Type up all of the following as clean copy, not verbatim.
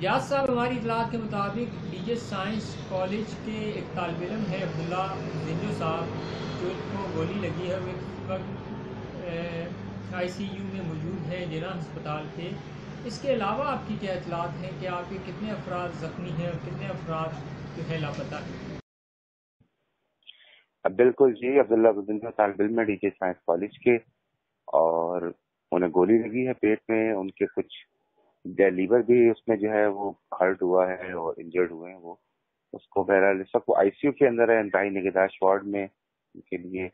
یاس صاحب، ہماری اطلاعات کے مطابق ڈی جے سائنس کالج کے ایک طالب علم ہے عبداللہ زنجو صاحب، جو کو گولی لگی ہے، وہ اس وقت آئی سی یو میں موجود ہیں جناح ہسپتال کے۔ اس کے علاوہ آپ کی کیا اطلاعات ہیں کہ آپ کے کتنے افراد زخمی ہیں اور کتنے افراد جو ہے لاپتہ ہیں؟ بالکل جی، عبداللہ زنجو طالب علم ہے ڈی جے سائنس کالج کے، اور انہیں گولی لگی ہے پیٹ میں، ان کے کچھ لیور بھی اس میں جو ہے وہ ہرٹ ہوا ہے اور انجرڈ ہوئے ہیں، وہ اس کو بہرحال سب کو آئی سی یو کے اندر ہے، انتہائی نگہداشت وارڈ میں، ان کے لیے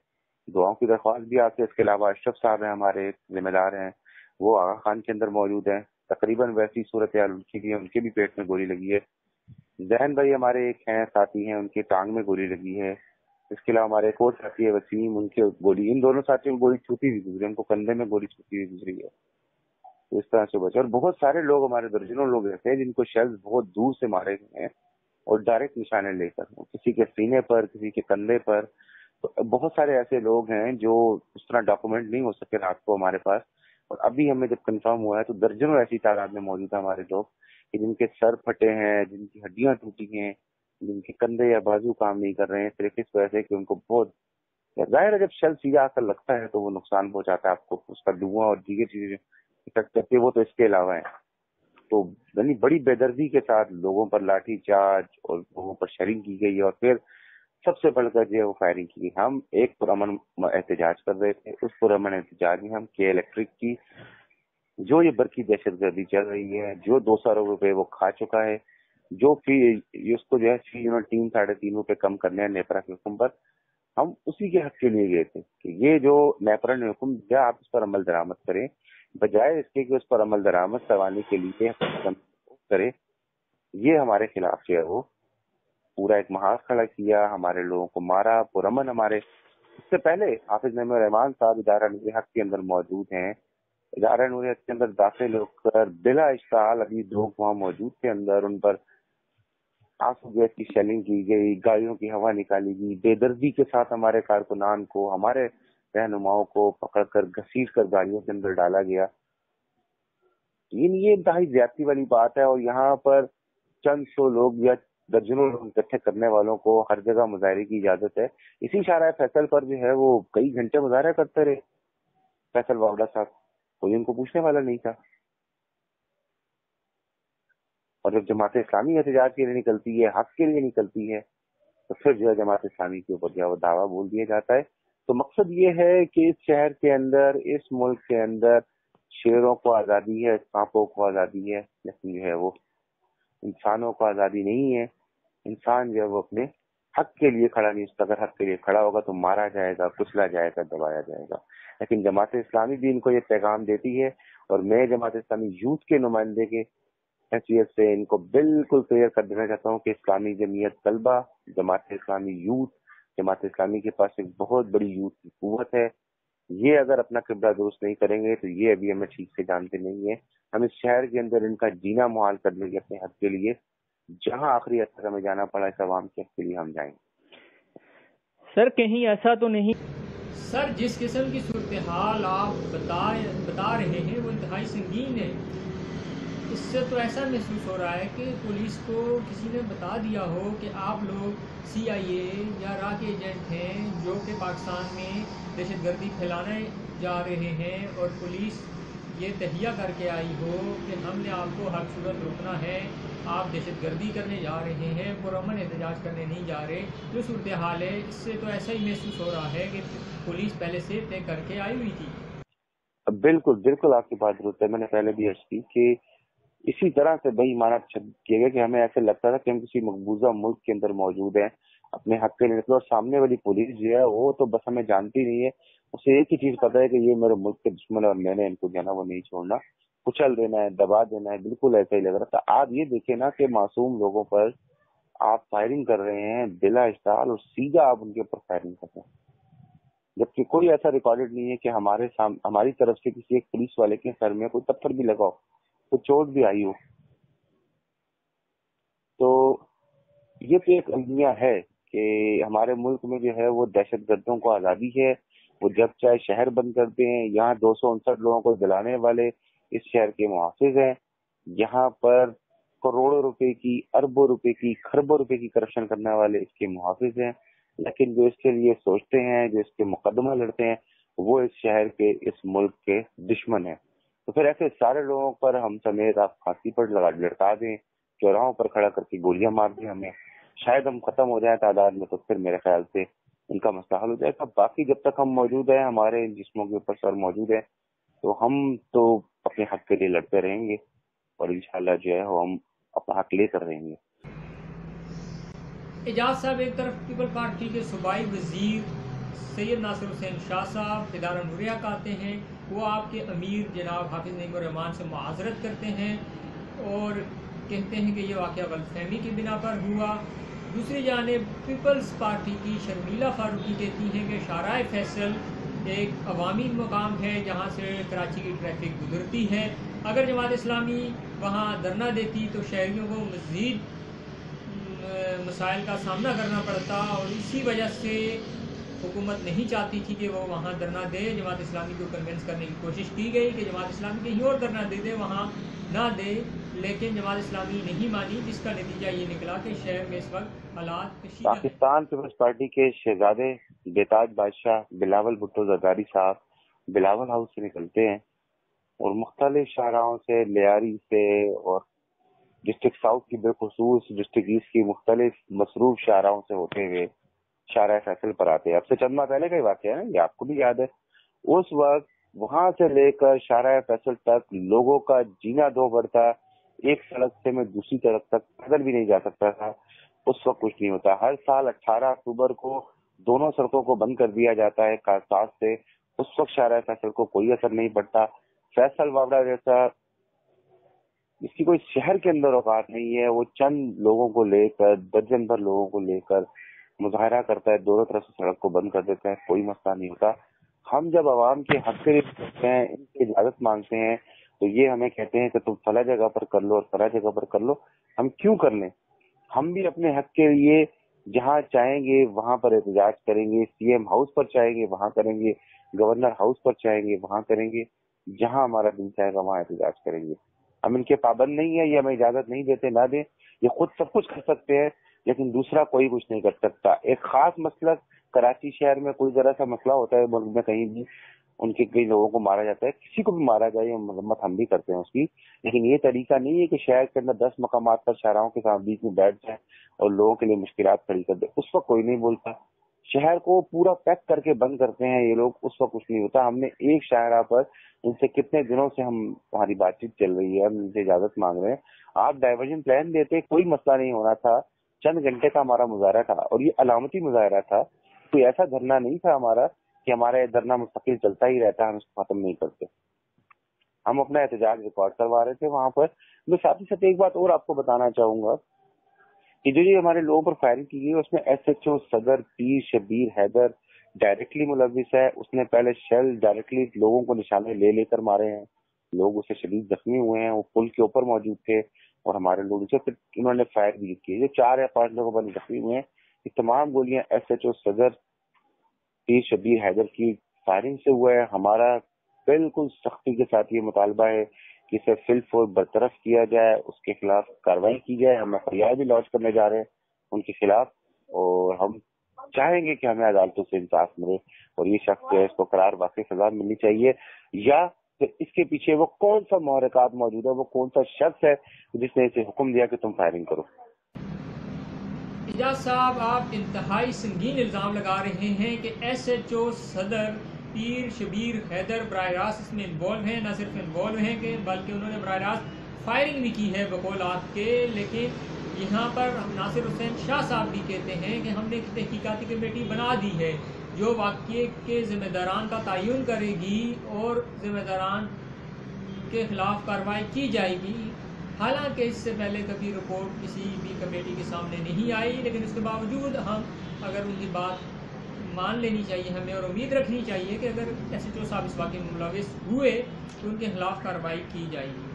دعاؤں کی درخواست بھی آتی ہے۔ اس کے علاوہ اشرف صاحب ہیں، ہمارے ذمہ دار ہیں، وہ آغا خان کے اندر موجود ہیں، تقریباً ویسی صورتحال ان کی بھی ہے، ان کے بھی پیٹ میں گولی لگی ہے۔ ذہن بھائی ہمارے ایک ہیں ساتھی ہیں، ان کے ٹانگ میں گولی لگی ہے۔ اس کے علاوہ ہمارے ایک اور ساتھی ہے وسیم، ان کے گولی، ان دونوں ساتھیوں میں گولی چھوٹی ہوئی گزری، ان کو کندھے میں گولی چھوٹی ہوئی گزری ہے، تو اس طرح سے بچے۔ اور بہت سارے لوگ ہمارے درجنوں لوگ ایسے ہیں جن کو شیلز بہت دور سے مارے گئے ہیں اور ڈائریکٹ نشانے لے کر، کسی کے سینے پر، کسی کے کندھے پر۔ تو بہت سارے ایسے لوگ ہیں جو اس طرح ڈاکومنٹ نہیں ہو سکے رات کو ہمارے پاس، اور ابھی ہمیں جب کنفرم ہوا ہے تو درجنوں ایسی تعداد میں موجود ہیں ہمارے لوگ کہ جن کے سر پھٹے ہیں، جن کی ہڈیاں ٹوٹی ہیں، جن کے کندھے یا بازو کام نہیں کر رہے ہیں، صرف اس وجہ سے کہ ان کو بہت ظاہر ہے جب شیل سیدھا آ کر لگتا ہے تو وہ نقصان پہنچاتا ہے آپ کو، اس کا دھواں اور دیگر چیزیں افیکٹ کرتی ہے، وہ تو اس کے علاوہ ہیں۔ تو یعنی بڑی بے دردی کے ساتھ لوگوں پر لاٹھی چارج اور لوگوں پر شیلنگ کی گئی، اور پھر سب سے بڑھ کر جو ہے وہ فائرنگ کی گئی۔ ہم ایک پرامن احتجاج کر رہے تھے، اس پرامن احتجاج میں ہم کے الیکٹرک کی جو یہ برقی دہشت گردی چل رہی ہے، جو 200 ارب روپے وہ کھا چکا ہے، جو فی اس کو جو ہے فی یونٹ 3-3.5 روپے کم کرنے ہیں نیپرا کے حکم پر، ہم اسی کے حق کے لیے گئے تھے کہ یہ جو نیپرا نے حکم دیا آپ اس پر عمل درآمد کریں، بجائے اس کے کہ اس پر عمل درآمد کروانے کے لیے کرے، یہ ہمارے خلاف جو ہے وہ پورا ایک محاذ کھڑا کیا، ہمارے لوگوں کو مارا پرامن۔ ہمارے اس سے پہلے حافظ نعیم الرحمان صاحب ادارہ نور حق کے اندر موجود ہیں، ادارہ نور حق کے اندر داخل ہو کر بلا اشتعال ابھی لوگ وہاں موجود تھے اندر، ان پر آنسو گیس کی شیلنگ کی گئی، گاڑیوں کی ہوا نکالی گئی، بے دردی کے ساتھ ہمارے کارکنان کو، ہمارے رہنماؤں کو پکڑ کر گھسیٹ کر گاڑیوں کے اندر ڈالا گیا۔ یہ انتہائی زیادتی والی بات ہے، اور یہاں پر چند سو لوگ یا درجنوں لوگ اکٹھے کرنے والوں کو ہر جگہ مظاہرے کی اجازت ہے۔ اسی شارع فیصل پر جو ہے وہ کئی گھنٹے مظاہرہ کرتے رہے فیصل واوڈا صاحب، کوئی ان کو پوچھنے والا نہیں تھا۔ اور جب جماعت اسلامی احتجاج کے لیے نکلتی ہے، حق کے لیے نکلتی ہے، تو پھر جو ہے جماعت اسلامی کے اوپر جو وہ دعویٰ بول دیا جاتا ہے۔ تو مقصد یہ ہے کہ اس شہر کے اندر، اس ملک کے اندر شیروں کو آزادی ہے، سانپوں کو آزادی ہے، لیکن جو ہے وہ انسانوں کو آزادی نہیں ہے۔ انسان جو ہے وہ اپنے حق کے لیے کھڑا نہیں، اس اگر حق کے لیے کھڑا ہوگا تو مارا جائے گا، کچلا جائے گا، دبایا جائے گا۔ لیکن جماعت اسلامی بھی ان کو یہ پیغام دیتی ہے، اور میں جماعت اسلامی یوتھ کے نمائندے کے حیثیت سے ان کو بالکل کلیئر کر دینا چاہتا ہوں کہ اسلامی جمعیت طلبہ، جماعت اسلامی یوتھ، جماعت اسلامی کے پاس ایک بہت بڑی یوتھ کی قوت ہے۔ یہ اگر اپنا قبلہ درست نہیں کریں گے تو یہ ابھی ہمیں ٹھیک سے جانتے نہیں ہیں۔ ہم اس شہر کے اندر ان کا جینا محال کر دیں گے اپنے حق کے لیے، جہاں آخری حد تک ہمیں جانا پڑا اس عوام کے حق کے لیے ہم جائیں گے۔ سر کہیں ایسا تو نہیں؟ سر، جس قسم کی صورتحال آپ بتا رہے ہیں وہ انتہائی سنگین ہے۔ اس سے تو ایسا محسوس ہو رہا ہے کہ پولیس کو کسی نے بتا دیا ہو کہ آپ لوگ سی آئی اے یا را کے ایجنٹ ہیں جو کہ پاکستان میں دہشت گردی پھیلانے جا رہے ہیں، اور پولیس یہ تہیہ کر کے آئی ہو کہ ہم نے آپ کو ہر صورت روکنا ہے، آپ دہشت گردی کرنے جا رہے ہیں، پرامن احتجاج کرنے نہیں جا رہے۔ جو صورتحال ہے اس سے تو ایسا ہی محسوس ہو رہا ہے کہ پولیس پہلے سے طے کر کے آئی ہوئی تھی۔ بالکل بالکل آپ کی بات درست ہے۔ میں نے پہلے بھی عرض کی کہ اسی طرح سے بے ایمانہ کیے گئے کہ ہمیں ایسے لگتا تھا کہ ہم کسی مقبوضہ ملک کے اندر موجود ہیں، اپنے حق کے لیے نکلے، اور سامنے والی پولیس جو ہے وہ تو بس ہمیں جانتی نہیں ہے، اسے ایک ہی چیز پتا ہے کہ یہ میرے ملک کے دشمن ہے اور میں نے ان کو جو ہے نا وہ نہیں چھوڑنا، کچل دینا ہے، دبا دینا ہے۔ بالکل ایسا ہی لگ رہا تھا۔ آپ یہ دیکھیں نا کہ معصوم لوگوں پر آپ فائرنگ کر رہے ہیں بلا اشتعال، اور سیدھا آپ ان کے اوپر فائرنگ کر رہے ہیں، جبکہ کوئی ایسا ریکارڈڈ نہیں ہے کہ ہماری طرف سے کسی ایک پولیس والے کے سر میں کوئی پتھر بھی لگا ہو، کوئی چوٹ بھی آئی ہو۔ تو یہ تو ایک المیہ ہے کہ ہمارے ملک میں جو ہے وہ دہشت گردوں کو آزادی ہے، وہ جب چاہے شہر بند کرتے ہیں۔ یہاں 259 لوگوں کو دلانے والے اس شہر کے محافظ ہیں، یہاں پر کروڑوں روپے کی، اربوں روپے کی، خربوں روپے کی کرپشن کرنے والے اس کے محافظ ہیں، لیکن جو اس کے لیے سوچتے ہیں، جو اس کے مقدمہ لڑتے ہیں، وہ اس شہر کے، اس ملک کے دشمن ہیں۔ تو پھر ایسے سارے لوگوں پر ہم سمیت آپ پھانسی پر لٹکا دیں، چوراہوں پر کھڑا کر کے گولیاں مار دیں ہمیں، شاید ہم ختم ہو جائیں تعداد میں، تو پھر میرے خیال سے ان کا مسئلہ حل ہو جائے گا۔ باقی جب تک ہم موجود ہیں، ہمارے ان جسموں کے اوپر سر موجود ہے، تو ہم تو اپنے حق کے لیے لڑتے رہیں گے، اور انشاءاللہ جو ہے ہم اپنا حق لے کر رہیں گے۔ اعجاز صاحب، ایک طرف پیپل پارٹی کے صوبائی وزیر سید ناصر حسین شاہ صاحب ادارہ نوریہ کا آتے ہیں، وہ آپ کے امیر جناب حافظ نعیم الرحمان سے معذرت کرتے ہیں اور کہتے ہیں کہ یہ واقعہ غلط فہمی کی بنا پر ہوا۔ دوسری جانب پیپلز پارٹی کی شرمیلا فاروقی کہتی ہیں کہ شارع فیصل ایک عوامی مقام ہے جہاں سے کراچی کی ٹریفک گزرتی ہے، اگر جماعت اسلامی وہاں دھرنا دیتی تو شہریوں کو مزید مسائل کا سامنا کرنا پڑتا، اور اسی وجہ سے حکومت نہیں چاہتی تھی کہ وہ وہاں دھرنا دے۔ جماعت اسلامی کو کنونس کرنے کی کوشش کی گئی کہ جماعت اسلامی کہیں اور دھرنا دے دے، وہاں نہ دے، لیکن جماعت اسلامی نہیں مانی، جس کا نتیجہ یہ نکلا کہ شہر میں اس وقت حالات کشیدہ ہیں۔ پاکستان پیپلز پارٹی کے شہزادے بیتاج بادشاہ بلاول بھٹو زرداری صاحب بلاول ہاؤس سے نکلتے ہیں اور مختلف شاہراہوں سے، لیاری سے اور ڈسٹرکٹ ساؤتھ کی بالخصوص ڈسٹرکٹ ایسٹ کی مختلف مصروف شاہراہوں سے ہوتے ہوئے شارع فیصل پر آتے ہیں۔ اب سے چند ماہ پہلے کا ہی واقعہ ہے، یہ آپ کو بھی یاد ہے۔ اس وقت وہاں سے لے کر شارع فیصل تک لوگوں کا جینا دو بڑھتا، ایک سڑک سے میں دوسری سڑک تک پیدل بھی نہیں جا سکتا تھا۔ اس وقت کچھ نہیں ہوتا۔ ہر سال 18 اکتوبر کو دونوں سڑکوں کو بند کر دیا جاتا ہے کارساز سے، اس وقت شارع فیصل کو کوئی اثر نہیں پڑتا۔ فیصل وابڑہ جیسا اس کی کوئی شہر کے اندر اوقات نہیں ہے، وہ چند لوگوں کو لے کر، درجن بھر لوگوں کو لے کر مظاہرہ کرتا ہے، دونوں طرف سے سڑک کو بند کر دیتا ہے، کوئی مسئلہ نہیں ہوتا۔ ہم جب عوام کے حق کے لیے کرتے ہیں، ان کی اجازت مانگتے ہیں، تو یہ ہمیں کہتے ہیں کہ تم فلاں جگہ پر کر لو اور فلاں جگہ پر کر لو۔ ہم کیوں کر لیں؟ ہم بھی اپنے حق کے لیے جہاں چاہیں گے وہاں پر احتجاج کریں گے، سی ایم ہاؤس پر چاہیں گے وہاں کریں گے، گورنر ہاؤس پر چاہیں گے وہاں کریں گے، جہاں ہمارا دل چاہے گا وہاں احتجاج کریں گے۔ ہم ان کے پابند نہیں ہیں، یہ ہمیں اجازت نہیں دیتے، نہ دیں۔ یہ خود سب کچھ کر سکتے ہیں، لیکن دوسرا کوئی کچھ نہیں کر سکتا۔ ایک خاص مسئلہ کراچی شہر میں کوئی ذرا سا مسئلہ ہوتا ہے، ملک میں کہیں بھی ان کے کئی لوگوں کو مارا جاتا ہے، کسی کو بھی مارا جائے، یہ مذمت ہم بھی کرتے ہیں اس کی، لیکن یہ طریقہ نہیں ہے کہ شہر کے اندر 10 مقامات پر شاہراہوں کے ساتھ بیچ میں بیٹھ جائیں اور لوگوں کے لیے مشکلات کھڑی کر دیں۔ اس وقت کوئی نہیں بولتا۔ شہر کو پورا پیک کر کے بند کرتے ہیں یہ لوگ، اس وقت کچھ نہیں ہوتا۔ ہم نے ایک شاہراہ پر ان سے کتنے دنوں سے ہماری بات چیت چل رہی ہے، ہم ان سے اجازت مانگ رہے ہیں، آپ ڈائیورژن پلان دیتے، کوئی مسئلہ نہیں ہونا تھا۔ چند گھنٹے کا ہمارا مظاہرہ تھا، اور یہ علامتی مظاہرہ تھا، کوئی ایسا دھرنا نہیں تھا ہمارا کہ ہمارا یہ دھرنا مستقل چلتا ہی رہتا ہے، ہم اس کو ختم نہیں کرتے۔ ہم اپنا احتجاج ریکارڈ کروا رہے تھے وہاں پر۔ میں ساتھ ہی ساتھ ایک بات اور آپ کو بتانا چاہوں گا کہ جو یہ ہمارے لوگوں پر فائرنگ کی گئی، اس میں ایس ایچ او صدر پیر شبیر حیدر ڈائریکٹلی ملوث ہے۔ اس نے پہلے شیل ڈائریکٹلی لوگوں کو نشانے لے کر مارے ہیں، لوگ اسے شدید زخمی ہوئے ہیں، وہ پل کے اوپر موجود تھے اور ہمارے لوگ اسے پھر انہوں نے فائر بھی کی۔ جو 4 یا 5 لوگوں پر زخمی ہوئے ہیں، یہ تمام گولیاں ایس ایچ او صدر پیر شبیر حیدر کی فائرنگ سے ہوا ہے۔ ہمارا بالکل سختی کے ساتھ یہ مطالبہ ہے کہ اسے فی الفور برطرف کیا جائے، اس کے خلاف کارروائی کی جائے۔ ہم ایف آئی آر بھی لانچ کرنے جا رہے ہیں ان کے خلاف، اور ہم چاہیں گے کہ ہمیں عدالتوں سے انصاف ملے اور یہ شخص جو ہے اس کو قرار واقعی سزا ملنی چاہیے، یا پھر اس کے پیچھے وہ کون سا محرکات موجود ہے، وہ کون سا شخص ہے جس نے اسے حکم دیا کہ تم فائرنگ کرو۔ اعجاز صاحب، آپ انتہائی سنگین الزام لگا رہے ہیں کہ ایس ایچ او صدر پیر شبیر حیدر براہ راست اس میں انوالو ہیں، نہ صرف انوالو ہیں کہ بلکہ انہوں نے براہ راست فائرنگ بھی کی ہے بقول آپ کے۔ لیکن یہاں پر ناصر حسین شاہ صاحب بھی کہتے ہیں کہ ہم نے ایک تحقیقاتی کمیٹی بنا دی ہے جو واقعے کے ذمہ داران کا تعین کرے گی اور ذمہ داران کے خلاف کارروائی کی جائے گی۔ حالانکہ اس سے پہلے کبھی رپورٹ کسی بھی کمیٹی کے سامنے نہیں آئی، لیکن اس کے باوجود ہم اگر ان کی بات مان لینی چاہیے ہمیں، اور امید رکھنی چاہیے کہ اگر ایس ایچ او صاحب اس واقعے میں ملوث ہوئے تو ان کے خلاف کارروائی کی جائے گی۔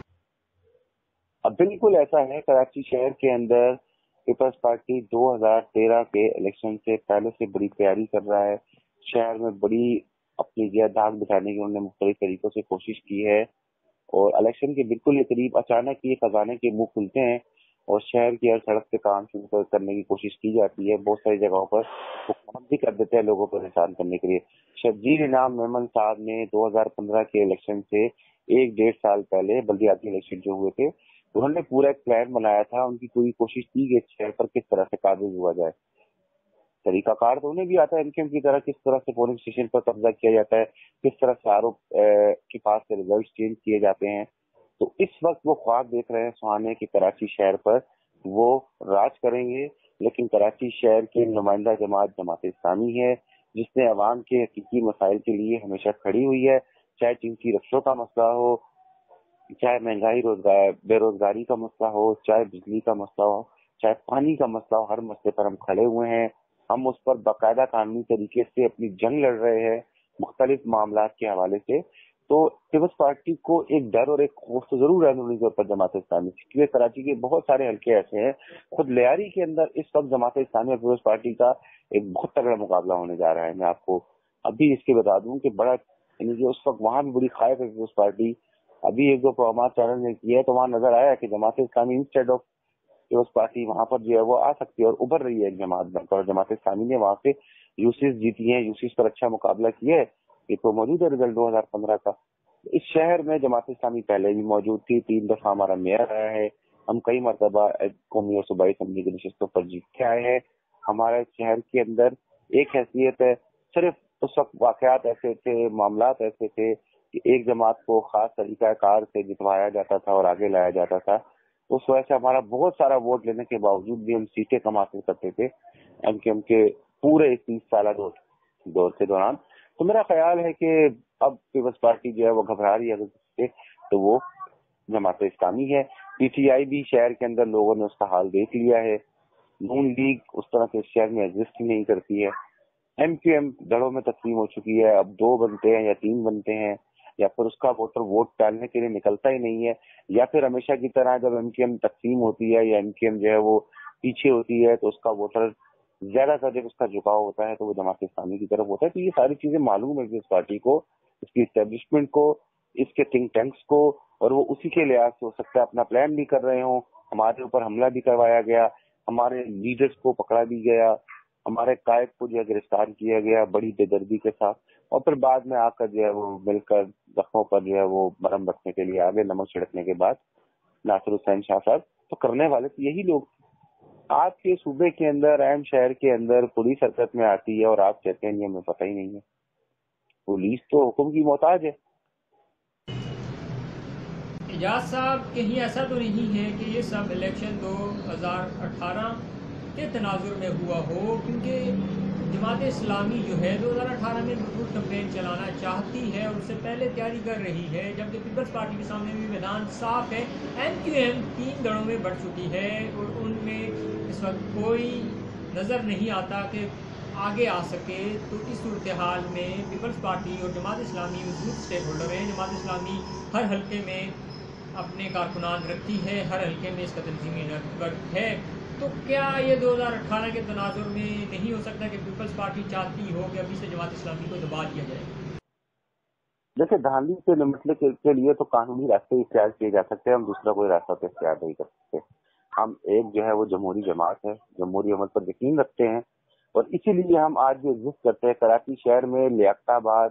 اب بالکل ایسا ہے، کراچی شہر کے اندر پیپلز پارٹی 2013 کے الیکشن سے پہلے سے بڑی تیاری کر رہا ہے۔ شہر میں بڑی اپنی دھاک بٹھانے کی انہوں نے مختلف طریقوں سے کوشش کی ہے، اور الیکشن کے بالکل قریب اچانک یہ خزانے کے منہ کھلتے ہیں اور شہر کی ہر سڑک پہ کام شروع کرنے کی کوشش کی جاتی ہے. بہت ساری جگہوں پر حکومت بھی کر دیتے ہیں لوگوں کو پریشان کرنے کے لیے. شبیر انعام میمن صاحب نے 2015 کے الیکشن سے 1-1.5 سال پہلے بلدیاتی الیکشن جو ہوئے تھے انہوں نے پورا ایک پلان بنایا تھا. ان کی پوری کوشش تھی کہ شہر پر کس طرح سے قابض ہوا جائے. طریقہ کار تو انہیں بھی آتا ہے انکم کی طرح, کس طرح سے پولنگ اسٹیشن پر قبضہ کیا جاتا ہے, کس طرح سے آر او کے پاس سے ریزلٹ چینج کیے جاتے ہیں. تو اس وقت وہ خواب دیکھ رہے ہیں سہانے کہ کراچی شہر پر وہ راج کریں گے, لیکن کراچی شہر کی نمائندہ جماعت جماعت اسلامی ہے جس نے عوام کے حقیقی مسائل کے لیے ہمیشہ کھڑی ہوئی ہے. چاہے قیمتی رکشوں کا مسئلہ ہو, چاہے مہنگائی بے روزگاری کا مسئلہ ہو, چاہے بجلی کا مسئلہ ہو, چاہے پانی کا مسئلہ ہو, ہر مسئلے پر ہم کھڑے ہوئے ہیں. ہم اس پر باقاعدہ قانونی طریقے سے اپنی جنگ لڑ رہے ہیں مختلف معاملات کے حوالے سے. تو پیپلز پارٹی کو ایک ڈر اور ایک خوف تو ضرور ہے نونی کے اوپر جماعت اسلامی, کیونکہ کراچی کے بہت سارے حلقے ایسے ہیں. خود لیاری کے اندر اس وقت جماعت اسلامی اور پیپلز پارٹی کا ایک بہت تگڑا مقابلہ ہونے جا رہا ہے. میں آپ کو ابھی اس کے بتا دوں کہ بڑا یعنی اس وقت وہاں بھی بڑی خائف ہے پیپلز پارٹی. ابھی 1-2 پروگرامات چینل نے کیے ہیں تو وہاں نظر آیا کہ Jamaat Islami instead of Peoples party وہاں پر جو ہے وہ آ سکتی ہے اور ابھر رہی ہے ایک جماعت بن کر. اور جماعت اسلامی نے وہاں سے یوسیز جیتی ہیں, یوسیز پر اچھا مقابلہ کیا ہے. یہ تو موجود ہے رزلٹ 2015 کا. اس شہر میں جماعت اسلامی پہلے بھی موجود تھی, 3 دفعہ ہمارا میئر آیا ہے, ہم کئی مرتبہ قومی اور صوبائی اسمبلی کی نشستوں پر جیت کے آئے ہیں. ہمارے شہر کے اندر ایک حیثیت ہے, صرف اس وقت واقعات ایسے تھے, معاملات ایسے تھے کہ ایک جماعت کو خاص طریقہ کار سے جتوایا جاتا تھا اور آگے لایا جاتا تھا. اس وجہ سے ہمارا بہت سارا ووٹ لینے کے باوجود بھی ہم سیٹیں کم حاصل کرتے تھے ایم کے پورے 30 سالہ دور کے دوران. تو میرا خیال ہے کہ اب پیپلز پارٹی جو ہے وہ گھبرا رہی ہے تو وہ جماعت اسلامی ہے. پی ٹی آئی بھی شہر کے اندر لوگوں نے اس کا حال دیکھ لیا ہے. نون لیگ اس طرح سے شہر میں ایگزسٹ ہی نہیں کرتی ہے. ایم کیو ایم دڑوں میں تقسیم ہو چکی ہے, اب 2 بنتے ہیں یا 3 بنتے ہیں, یا پھر اس کا ووٹر ووٹ ڈالنے کے لیے نکلتا ہی نہیں ہے, یا پھر ہمیشہ کی طرح جب ایم کیو ایم تقسیم ہوتی ہے یا ایم کیو ایم جو ہے وہ پیچھے ہوتی ہے تو اس کا ووٹر زیادہ تر جب اس کا جھکاؤ ہوتا ہے تو وہ جماعت اسلامی کی طرف ہوتا ہے. تو یہ ساری چیزیں معلوم ہے کہ اس پارٹی کو, اس کی اسٹیبلشمنٹ کو, اس کے تھنک ٹینکس کو, اور وہ اسی کے لحاظ سے ہو سکتا ہے اپنا پلان بھی کر رہے ہوں. ہمارے اوپر حملہ بھی کروایا گیا, ہمارے لیڈرز کو پکڑا بھی گیا, ہمارے قائد کو جو ہے گرفتار کیا گیا بڑی بے دردی کے ساتھ, اور پھر بعد میں آ کر جو ہے وہ مل کر زخموں پر جو ہے وہ مرہم رکھنے کے لیے آگے نمک چھڑکنے کے بعد ناصر حسین شاہ صاحب. تو کرنے والے تو یہی لوگ. آپ کے صوبے کے اندر, اہم شہر کے اندر پولیس حرکت میں آتی ہے اور آپ کہتے ہیں یہ ہمیں پتہ ہی نہیں ہے. پولیس تو حکم کی محتاج ہے. اعجاز صاحب, کہیں ایسا تو نہیں ہے کہ یہ سب الیکشن 2018 کے تناظر میں ہوا ہو, کیونکہ جماعت اسلامی جو ہے 2018 میں بھرپور کمپین چلانا چاہتی ہے اور اس سے پہلے تیاری کر رہی ہے, جبکہ پیپلز پارٹی کے سامنے بھی میدان صاف ہے. ایم کیو ایم 3 دڑوں میں بڑھ چکی ہے اور ان میں اس وقت کوئی نظر نہیں آتا کہ آگے آ سکے. تو اس صورتحال میں پیپلز پارٹی اور جماعت اسلامی مضبوط اسٹیک ہولڈر ہیں. جماعت اسلامی ہر حلقے میں اپنے کارکنان رکھتی ہے, ہر حلقے میں اس کا تنظیمی نیٹ ورک ہے. تو کیا یہ 2018 کے تناظر میں نہیں ہو سکتا کہ پیپلز پارٹی چاہتی ہو کہ ابھی سے جماعت اسلامی کو دبا دیا جائے؟ جیسے دھاندلی سے نمٹنے کے لیے تو قانونی راستے اختیار کیے جا سکتے ہیں, ہم دوسرا کوئی راستہ تو اختیار نہیں کر سکتے. ہم ایک جو ہے وہ جمہوری جماعت ہے, جمہوری عمل پر یقین رکھتے ہیں, اور اسی لیے ہم آج بھی ایگزسٹ کرتے ہیں. کراچی شہر میں لیاقت آباد,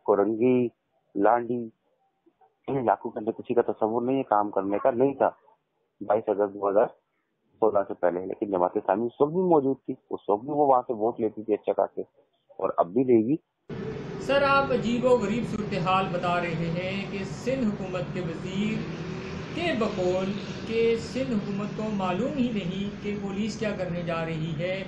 کورنگی, لانڈی ان علاقوں کے اندر کسی کا تصور نہیں ہے کام کرنے کا, نہیں تھا 22 اگست 2016 سے پہلے, لیکن جماعت اسلامی اس وقت بھی موجود تھی. اس وقت بھی وہ وہاں سے ووٹ لیتی تھی اچھا خاصے, اور اب بھی لے گی. سر, آپ عجیب و غریب صورتحال بتا رہے ہیں کہ سندھ حکومت کے وزیر کے بقول کہ سندھ حکومت کو معلوم ہی نہیں کہ پولیس کیا کرنے جا رہی ہے.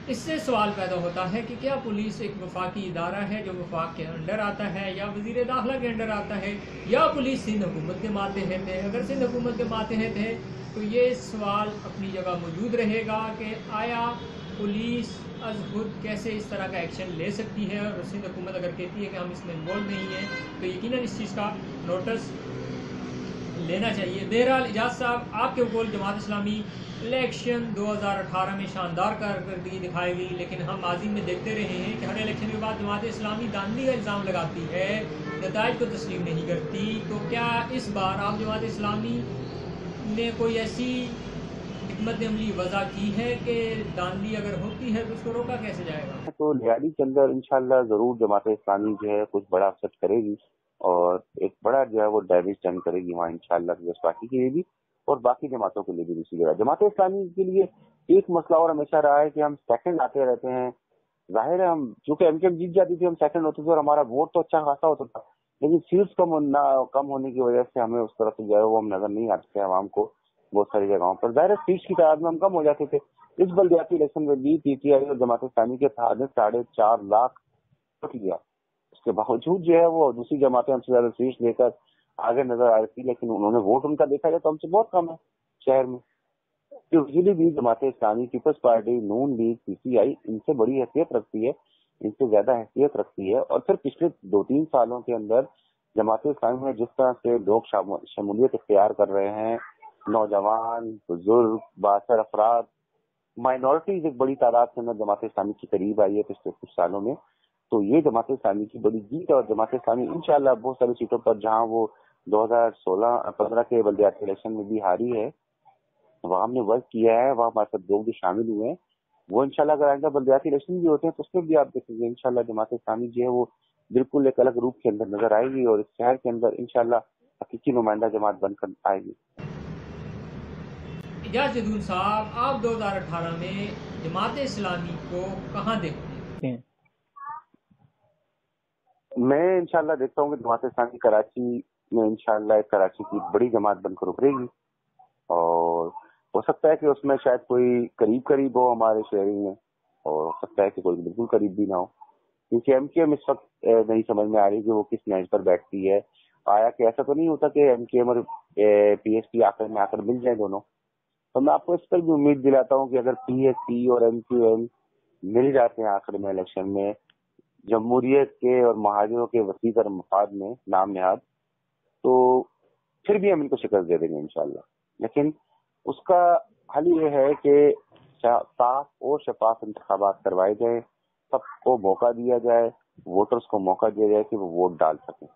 اس سے سوال پیدا ہوتا ہے کہ کیا پولیس ایک وفاقی ادارہ ہے جو وفاق کے انڈر آتا ہے, یا وزیر داخلہ کے انڈر آتا ہے, یا پولیس سندھ حکومت کے ماتحت ہے؟ اگر سندھ حکومت کے ماتحت ہے تو یہ سوال اپنی جگہ موجود رہے گا کہ آیا پولیس از خود کیسے اس طرح کا ایکشن لے سکتی ہے, اور سندھ حکومت اگر کہتی ہے کہ ہم اس میں انوالو نہیں ہیں تو یقیناً اس چیز کا نوٹس لینا چاہیے. بہرحال اعجاز صاحب, آپ کے قول جماعت اسلامی الیکشن 2018 میں شاندار کارکردگی دکھائے گی, لیکن ہم ماضی میں دیکھتے رہے ہیں کہ ہر الیکشن کے بعد جماعت اسلامی دھاندلی کا الزام لگاتی ہے, نتائج کو تسلیم نہیں کرتی. تو کیا اس بار آپ جماعت اسلامی نے کوئی ایسی حکمت عملی وضع کی ہے کہ داندلی اگر ہوتی ہے تو اس کو روکا کیسے جائے گا؟ تو لیالی کے اندر انشاءاللہ ضرور جماعت اسلامی جو ہے کچھ بڑا افسٹ کرے گی اور ایک بڑا جو ہے وہ ڈیمیج ڈن کرے گی وہاں انشاءاللہ پیپلز پارٹی کے لیے بھی اور باقی جماعتوں کے لیے بھی اسی جگہ. جماعت اسلامی کے لیے ایک مسئلہ اور ہمیشہ رہا ہے کہ ہم سیکنڈ آتے رہتے ہیں. ظاہر ہے ہم چونکہ ایم کیو ایم جیت جاتی تھی ہم سیکنڈ ہوتے تھے اور ہمارا ووٹ تو اچھا خاصا ہوتا تھا, لیکن سیٹس کم ہونے کی وجہ سے ہمیں اس طرح سے جو ہے وہ ہم نظر نہیں آتے تھے عوام کو بہت ساری جگہوں پر. ظاہر ہے سیٹس کی تعداد میں ہم کم ہو جاتے تھے. اس بلدیاتی الیکشن میں بھی پی ٹی آئی اور جماعت اسلامی کے اتحاد نے 4.5 لاکھ ووٹ لیا. اس کے باوجود جو ہے وہ دوسری جماعتیں ہم سے زیادہ سیٹس لے کر آگے نظر آ رہی تھی, لیکن انہوں نے ووٹ ان کا دیکھا جائے تو ہم سے بہت کم ہے شہر میں. یوزلی بھی جماعت اسلامی, پیپلز پارٹی, نون لیگ, پی سی آئی ان سے بڑی حیثیت رکھتی ہے, ان سے زیادہ حیثیت رکھتی ہے. اور پھر پچھلے 2-3 سالوں کے اندر جماعت اسلامی میں جس طرح سے لوگ شمولیت اختیار کر رہے ہیں, نوجوان, بزرگ, بااثر افراد, مائنورٹیز ایک بڑی تعداد کے اندر جماعت اسلامی کی قریب آئی ہے پچھلے کچھ سالوں میں, تو یہ جماعت اسلامی کی بڑی جیت ہے. اور جماعت اسلامی انشاءاللہ بہت ساری سیٹوں پر جہاں وہ 2016-15 کے بلدیاتی الیکشن میں بھی ہاری ہے وہاں ہم نے ورک کیا ہے, وہاں ہمارے ساتھ لوگ بھی شامل ہوئے ہیں. وہ انشاءاللہ اگر آئندہ بلدیاتی الیکشن بھی ہوتے ہیں تو اس میں بھی آپ دیکھیں گے انشاءاللہ جماعت اسلامی جو ہے وہ بالکل ایک الگ روپ کے اندر نظر آئے گی اور اس شہر کے اندر انشاءاللہ حقیقی نمائندہ جماعت بن کر آئے گی. اعجاز جدون صاحب, آپ 2018 میں جماعت اسلامی کو کہاں دیکھتے ہیں؟ میں انشاءاللہ دیکھتا ہوں کہ جماعت اسلامی کراچی میں انشاءاللہ ایک کراچی کی بڑی جماعت بن کر ابھرے گی, اور ہو سکتا ہے کہ اس میں شاید کوئی قریب ہو ہمارے شہری میں, اور ہو سکتا ہے کہ کوئی بالکل قریب بھی نہ ہو, کیونکہ ایم کیو ایم اس وقت نہیں سمجھ میں آ رہی کہ وہ کس میچ پر بیٹھتی ہے. آیا کہ ایسا تو نہیں ہوتا کہ ایم کیو ایم اور پی ایس پی آخر میں آ کر مل جائیں دونوں. تو میں آپ کو اس پر بھی امید دلاتا ہوں کہ اگر پی ایس پی اور ایم کیو ایم مل جاتے ہیں آخر میں الیکشن میں جمہوریت کے اور مہاجروں کے وسیع تر مفاد میں نام نہاد, تو پھر بھی ہم ان کو شکست دے دیں گے انشاءاللہ. لیکن اس کا حل یہ ہے کہ صاف اور شفاف انتخابات کروائے جائیں, سب کو موقع دیا جائے, ووٹرز کو موقع دیا جائے کہ وہ ووٹ ڈال سکیں.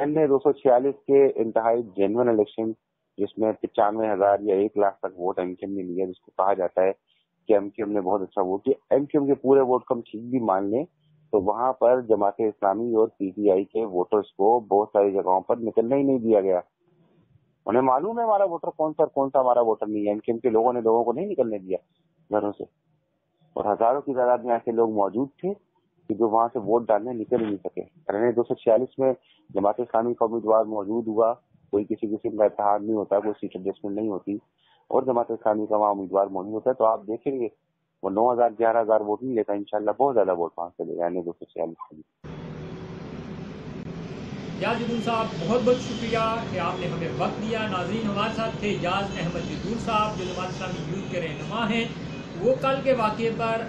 N246 کے انتہائی جینوئن الیکشن جس میں 95,000 یا 1 لاکھ تک ووٹ ایم کیو ایم نے لیا, جس کو کہا جاتا ہے کہ ایم کیو ایم نے بہت اچھا ووٹ کیا. ایم کیو ایم کے پورے ووٹ کو ہم ٹھیک بھی مان لیں تو وہاں پر جماعت اسلامی اور پی ٹی آئی کے ووٹرز کو بہت ساری جگہوں پر نکلنا ہی نہیں دیا گیا. انہیں معلوم ہے ہمارا ووٹر کون سا ہمارا ووٹر نہیں ہے. ایم کیو ایم کے لوگوں کو نہیں نکلنے دیا گھروں سے, اور ہزاروں کی تعداد میں ایسے لوگ موجود تھے کہ جو وہاں سے ووٹ ڈالنے نکل ہی نہیں سکے. N246 میں جماعت اسلامی کا امیدوار موجود ہوا, کوئی کسی قسم کا اتحاد نہیں ہوتا, کوئی سیٹ ایڈجسٹمنٹ نہیں ہوتی, اور جماعت اسلامی کا وہاں امیدوار موجود ہوتا ہے, تو آپ دیکھیں گے وہ 9,000-11,000 ووٹ نہیں لیتا, انشاءاللہ بہت زیادہ ووٹ وہاں سے لے گا N246 میں. اعجاز جدون صاحب, بہت بہت شکریہ کہ آپ نے ہمیں وقت دیا. ناظرین, ہمارے ساتھ تھے اعجاز احمد جدون صاحب جو جماعت اسلامی یوتھ کے رہنما ہیں. وہ کل کے واقعے پر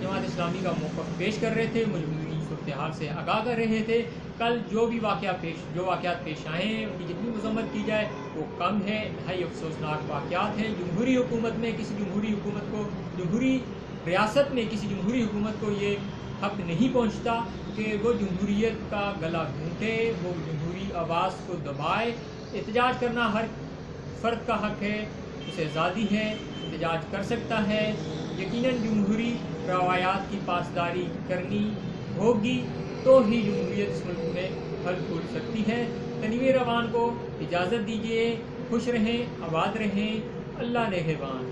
جماعت اسلامی کا موقف پیش کر رہے تھے, مجموعی صورتحال سے آگاہ کر رہے تھے. کل جو واقعات پیش آئے ہیں ان کی جتنی مذمت کی جائے وہ کم ہے. انتہائی افسوسناک واقعات ہیں. جمہوری حکومت میں کسی جمہوری ریاست میں کسی جمہوری حکومت کو یہ حق نہیں پہنچتا کہ وہ جمہوریت کا گلا گھونٹے, وہ جمہوری آواز کو دبائے. احتجاج کرنا ہر فرد کا حق ہے, اسے آزادی ہے, احتجاج کر سکتا ہے. یقیناً جمہوری روایات کی پاسداری کرنی ہوگی تو ہی جمہوریت اس ملک میں پھل پھول سکتی ہے. تنویر روان کو اجازت دیجیے. خوش رہیں, آباد رہیں. اللہ نگہبان.